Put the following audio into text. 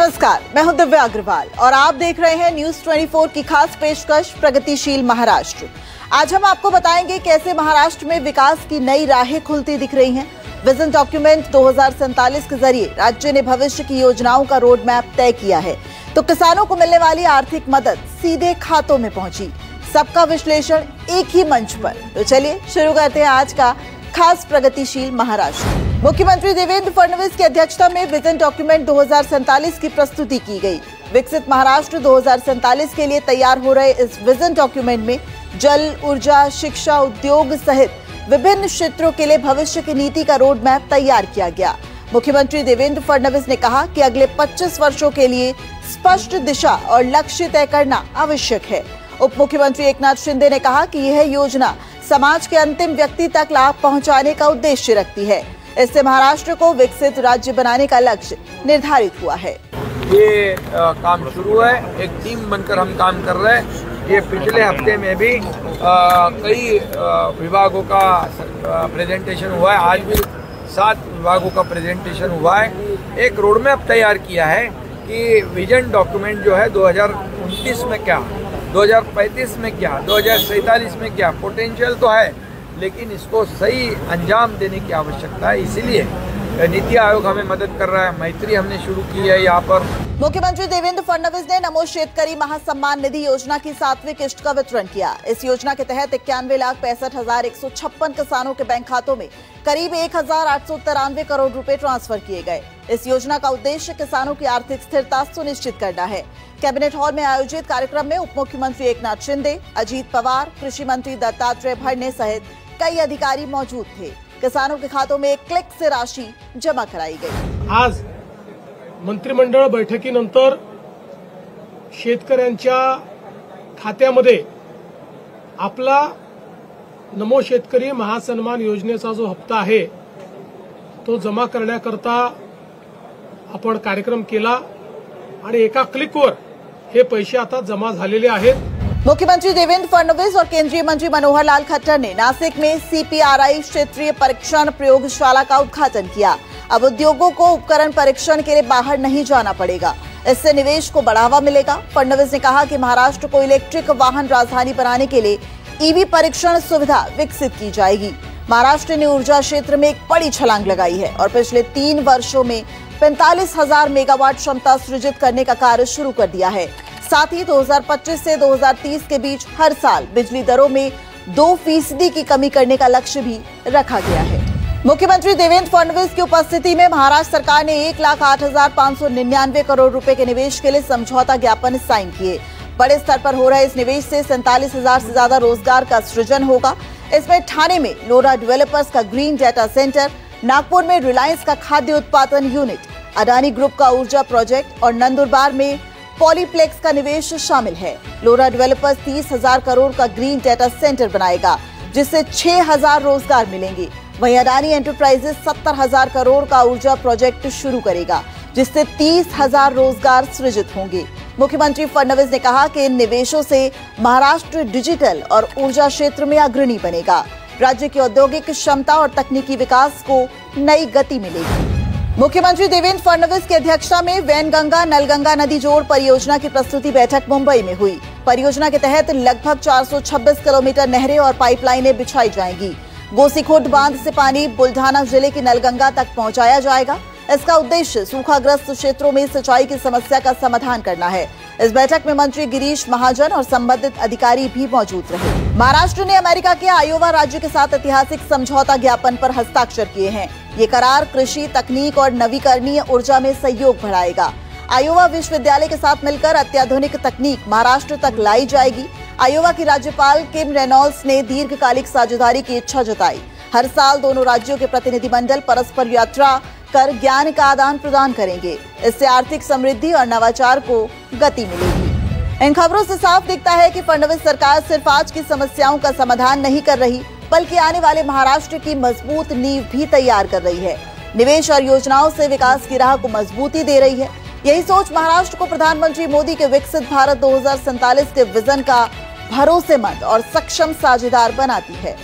नमस्कार, मैं हूं दिव्या अग्रवाल और आप देख रहे हैं न्यूज 24 की खास पेशकश प्रगतिशील महाराष्ट्र। आज हम आपको बताएंगे कैसे महाराष्ट्र में विकास की नई राहें खुलती दिख रही हैं। विजन डॉक्यूमेंट 2047 के जरिए राज्य ने भविष्य की योजनाओं का रोड मैप तय किया है, तो किसानों को मिलने वाली आर्थिक मदद सीधे खातों में पहुंची। सबका विश्लेषण एक ही मंच पर। तो चलिए शुरू करते हैं आज का खास प्रगतिशील महाराष्ट्र। मुख्यमंत्री देवेंद्र फडणवीस की अध्यक्षता में विजन डॉक्यूमेंट 2047 की प्रस्तुति की गई। विकसित महाराष्ट्र 2047 के लिए तैयार हो रहे इस विजन डॉक्यूमेंट में जल, ऊर्जा, शिक्षा, उद्योग सहित विभिन्न क्षेत्रों के लिए भविष्य की नीति का रोड मैप तैयार किया गया। मुख्यमंत्री देवेंद्र फडणवीस ने कहा कि अगले 25 वर्षों के लिए स्पष्ट दिशा और लक्ष्य तय करना आवश्यक है। उप मुख्यमंत्री एकनाथ शिंदे ने कहा कि यह योजना समाज के अंतिम व्यक्ति तक लाभ पहुंचाने का उद्देश्य रखती है। इससे महाराष्ट्र को विकसित राज्य बनाने का लक्ष्य निर्धारित हुआ है। ये काम शुरू है, एक टीम बनकर हम काम कर रहे हैं। ये पिछले हफ्ते में भी कई विभागों का प्रेजेंटेशन हुआ है, आज भी 7 विभागों का प्रेजेंटेशन हुआ है। एक रोड मैप तैयार किया है कि विजन डॉक्यूमेंट जो है 2029 में क्या, 2035 में क्या, 2047 में क्या, पोटेंशियल तो है लेकिन इसको सही अंजाम देने की आवश्यकता है। इसीलिए नीति आयोग हमें मदद कर रहा है। मैत्री हमने शुरू की है यहाँ पर। मुख्यमंत्री देवेंद्र फडणवीस ने नमो शेतकरी महासम्मान निधि योजना की 7वीं किश्त का वितरण किया। इस योजना के तहत 91,65,156 किसानों के बैंक खातों में करीब 1,893 करोड़ रुपए ट्रांसफर किए गए। इस योजना का उद्देश्य किसानों की आर्थिक स्थिरता सुनिश्चित करना है। कैबिनेट हॉल में आयोजित कार्यक्रम में उप मुख्यमंत्री एकनाथ शिंदे, अजीत पवार, कृषि मंत्री दत्तात्रेय भरणे सहित कई अधिकारी मौजूद थे। किसानों के खातों में एक क्लिक से राशि जमा कराई गई। आज मंत्रिमंडळ बैठकीनंतर शेतकऱ्यांच्या खात्यामध्ये आपला नमो शेतकरी महासन्मान योजनेचा जो हप्ता आहे तो जमा करण्याकरता आपण कार्यक्रम केला आणि एका क्लिकवर हे पैसे आता जमा झालेले आहेत। मुख्यमंत्री देवेंद्र फडणवीस और केंद्रीय मंत्री मनोहर लाल खट्टर ने नासिक में सीपीआरआई क्षेत्रीय परीक्षण प्रयोगशाला का उद्घाटन किया। अब उद्योगों को उपकरण परीक्षण के लिए बाहर नहीं जाना पड़ेगा, इससे निवेश को बढ़ावा मिलेगा। फडणवीस ने कहा कि महाराष्ट्र को इलेक्ट्रिक वाहन राजधानी बनाने के लिए ईवी परीक्षण सुविधा विकसित की जाएगी। महाराष्ट्र ने ऊर्जा क्षेत्र में एक बड़ी छलांग लगाई है और पिछले 3 वर्षों में 45,000 मेगावाट क्षमता सृजित करने का कार्य शुरू कर दिया है। साथ ही 2025 से 2030 के बीच हर साल बिजली दरों में 2% की कमी करने का लक्ष्य भी रखा गया है। मुख्यमंत्री देवेंद्र फडणवीस की उपस्थिति में महाराष्ट्र सरकार ने 1,08,599 करोड़ रुपए के निवेश के लिए समझौता ज्ञापन साइन किए। बड़े स्तर पर हो रहे इस निवेश से 47,000 से ज्यादा रोजगार का सृजन होगा। इसमें ठाणे में लोरा डेवलपर्स का ग्रीन डेटा सेंटर, नागपुर में रिलायंस का खाद्य उत्पादन यूनिट, अडानी ग्रुप का ऊर्जा प्रोजेक्ट और नंदुरबार में पॉलीप्लेक्स का निवेश शामिल है। लोरा डेवलपर्स 30,000 करोड़ का ग्रीन डेटा सेंटर बनाएगा, जिससे 6,000 रोजगार मिलेंगे। वहीं अडानी एंटरप्राइजेस 70,000 करोड़ का ऊर्जा प्रोजेक्ट शुरू करेगा, जिससे 30,000 रोजगार सृजित होंगे। मुख्यमंत्री फडणवीस ने कहा कि इन निवेशों से महाराष्ट्र डिजिटल और ऊर्जा क्षेत्र में अग्रणी बनेगा। राज्य की औद्योगिक क्षमता और तकनीकी विकास को नई गति मिलेगी। मुख्यमंत्री देवेंद्र फडणवीस की अध्यक्षता में वैनगंगा नलगंगा नदी जोड़ परियोजना की प्रस्तुति बैठक मुंबई में हुई। परियोजना के तहत लगभग 426 किलोमीटर नहरें और पाइपलाइनें बिछाई जाएंगी। गोसीखुर्द बांध से पानी बुल्ढाना जिले की नलगंगा तक पहुंचाया जाएगा। इसका उद्देश्य सूखाग्रस्त क्षेत्रों में सिंचाई की समस्या का समाधान करना है। इस बैठक में मंत्री गिरीश महाजन और संबंधित अधिकारी भी मौजूद रहे। महाराष्ट्र ने अमेरिका के आयोवा राज्य के साथ ऐतिहासिक समझौता ज्ञापन पर हस्ताक्षर किए हैं। ये करार कृषि, तकनीक और नवीकरणीय ऊर्जा में सहयोग बढ़ाएगा। आयोवा विश्वविद्यालय के साथ मिलकर अत्याधुनिक तकनीक महाराष्ट्र तक लाई जाएगी। आयोवा की राज्यपाल किम रेनॉल्ड्स ने दीर्घकालिक साझेदारी की इच्छा जताई। हर साल दोनों राज्यों के प्रतिनिधिमंडल परस्पर यात्रा कर ज्ञान का आदान प्रदान करेंगे। इससे आर्थिक समृद्धि और नवाचार को गति मिलेगी। इन खबरों से साफ दिखता है कि फडणवीस सरकार सिर्फ आज की समस्याओं का समाधान नहीं कर रही, बल्कि आने वाले महाराष्ट्र की मजबूत नींव भी तैयार कर रही है। निवेश और योजनाओं से विकास की राह को मजबूती दे रही है। यही सोच महाराष्ट्र को प्रधानमंत्री मोदी के विकसित भारत 2047 के विजन का भरोसेमंद और सक्षम साझेदार बनाती है।